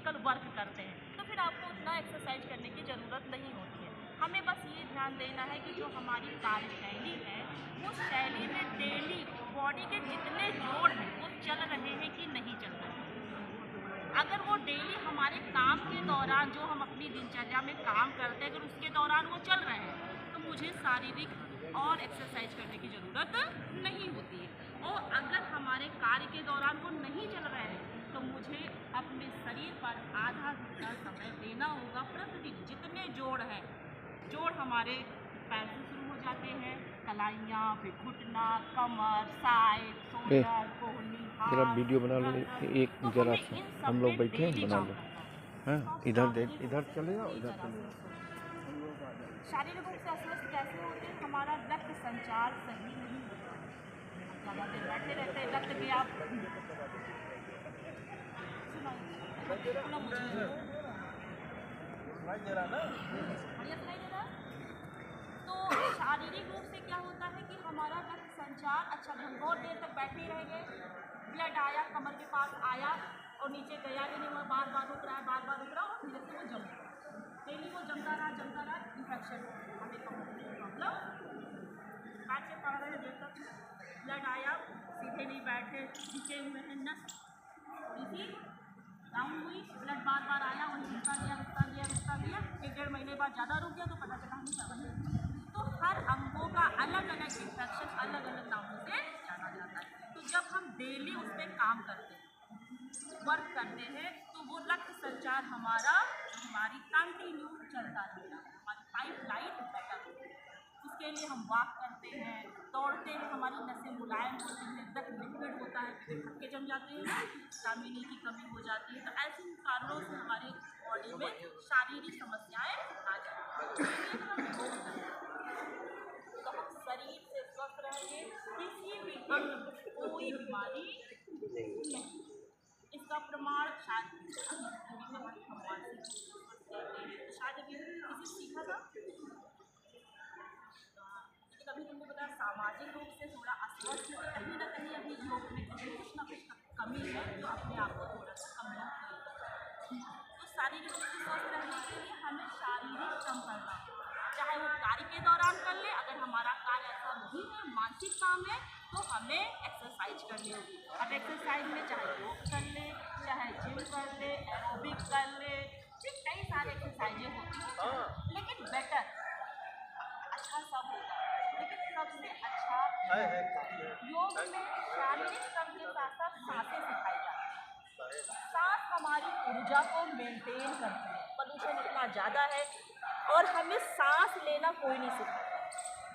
Physical work करते हैं, तो फिर आपको उतना एक्सरसाइज करने की ज़रूरत नहीं होती है। हमें बस ये ध्यान देना है कि जो हमारी कार्यशैली है, वो शैली में डेली बॉडी के जितने जोड़ हैं वो चल रहे हैं कि नहीं चल रहे हैं। अगर वो डेली हमारे काम के दौरान, जो हम अपनी दिनचर्या में काम करते हैं, अगर उसके दौरान वो चल रहे हैं, तो मुझे शारीरिक और एक्सरसाइज करने की ज़रूरत नहीं होती है। और अगर हमारे कार्य के दौरान वो नहीं चल रहे हैं, तो मुझे अपने शरीर पर आधा घंटा समय देना होगा प्रतिदिन। जितने जोड़ हैं, जोड़ हमारे पैर से शुरू हो जाते हैं, कलाइयाँ, फिर घुटना, कमर, साइड, शोल्डर, कोहनी, जरा वीडियो बना लो एक, जरा सा हम लोग बैठे हैं, बना लो। हाँ, इधर देख, इधर चले जाओ, इधर चले जाओ। शारीरिक रूप से अस्वस्थ कैसे होते हैं? हमारा रक्त संचार सही नहीं होता। ज़्यादा देर बैठे रहते हैं, रक्त के आप बढ़िया सुनाई दे रहा है। तो शारीरिक रूप से क्या होता है कि हमारा रक्त संचार अच्छा नहीं, बहुत देर तक बैठे ही रहेंगे, ब्लड आया कमर के पास आया और नीचे गया ही नहीं, वो बार बार रुक रहा है, बार बार रुक रहा है, और धीरे से वो जम रहा है। डेली वो जमता रहा, इन्फेक्शन हमें कमर में प्रॉब्लम, हाथ से पड़ रहे हैं, देर तक ब्लड आया, सीधे नहीं बैठे, खींचे हुए हैं, नस थोड़ी डाउन हुई, ब्लड बार बार आया, वही रुकता गया, 1-1.5 महीने बाद ज़्यादा रुक गया तो पता चला हम क्या बने। तो हर अंगों का अलग अलग इन्फेक्शन अलग अलग नामों से जाना जाता है। तो जब हम डेली उस पर काम करते हैं, वर्क करते हैं, तो वो रक्त संचार हमारी कंटिन्यू चलता रहेगा, हमारी पाइपलाइन बेटर होती है। उसके लिए हम वॉक करते हैं, दौड़ते हैं, हमारी नसें मुलायम होती हैं, रक्त लिक्विड होता है, फिर थक्के जम जाते हैं, विटामिन की कमी हो जाती है। तो ऐसे कारणों से हमारी बॉडी में शारीरिक समस्याएं आ जाती हैं। तो हम योग करते हैं तो हम शरीर से स्वस्थ रहेंगे, किसी भी अंग में कोई बीमारी नहीं। इसका प्रमाण शायद किसी सीखा था, कभी तुमने बताया सामाजिक रूप से थोड़ा अस्वस्थ है, कहीं ना कहीं अभी योग में कुछ ना कुछ कमी है जो अपने आप को थोड़ा सा कम। तो शारीरिक रूप से स्वस्थ रहने के लिए हमें शारीरिक श्रम करना होगा, चाहे वो कार्य के दौरान कर ले, अगर हमारा कार्य ऐसा नहीं है, मानसिक काम है, तो हमें एक्सरसाइज करनी होगी। अब एक्सरसाइज में चाहे योग कर ले, चाहे जिम कर ले, एरोबिक कर ले, कई सारे एक्सरसाइजें होती हैं, लेकिन बेटर अच्छा सब होता है, लेकिन सबसे अच्छा योग में शारीरिक श्रम के साथ साथ सांसें सिखाई जाती है। सांस हमारी ऊर्जा को मेंटेन करती है। प्रदूषण इतना ज़्यादा है और हमें सांस लेना कोई नहीं सिखाता।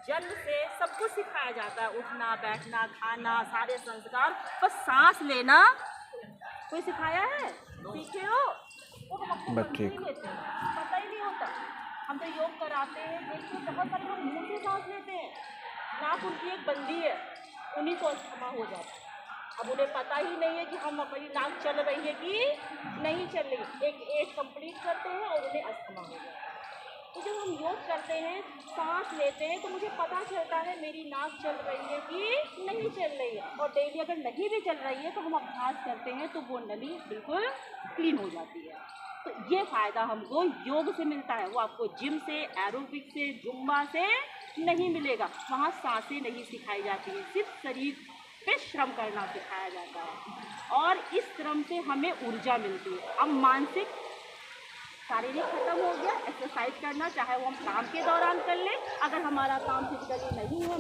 जन्म से सब कुछ सिखाया जाता है, उठना, बैठना, खाना, सारे संस्कार, पर सांस लेना कोई सिखाया है? सीखे हो? वो हम अपने नहीं लेते, पता ही नहीं होता। हम तो योग कराते हैं, देखते हैं बहुत सारे लोग मुँह से सांस लेते हैं, नाक उनकी एक बंदी है, उन्हीं को अस्थमा हो जाता है। अब उन्हें पता ही नहीं है कि हम अपनी नाक चल रही है कि नहीं चल रही। एक एज कंप्लीट करते हैं और उन्हें अस्थमा हो जाता है। तो जब हम योग करते हैं, सांस लेते हैं, तो मुझे पता चलता है मेरी नाक चल रही है कि नहीं चल रही है। और डेली अगर नहीं भी चल रही है तो हम अभ्यास करते हैं तो वो नली बिल्कुल क्लीन हो जाती है। तो ये फ़ायदा हमको योग से मिलता है, वो आपको जिम से, एरोबिक से, जुम्बा से नहीं मिलेगा। वहाँ सांसें नहीं सिखाई जाती हैं, सिर्फ शरीर पे श्रम करना सिखाया जाता है और इस श्रम से हमें ऊर्जा मिलती है। अब मानसिक शारीरिक खत्म हो गया, एक्सरसाइज करना चाहे वो हम काम के दौरान कर लें, अगर हमारा काम फिजिकली नहीं है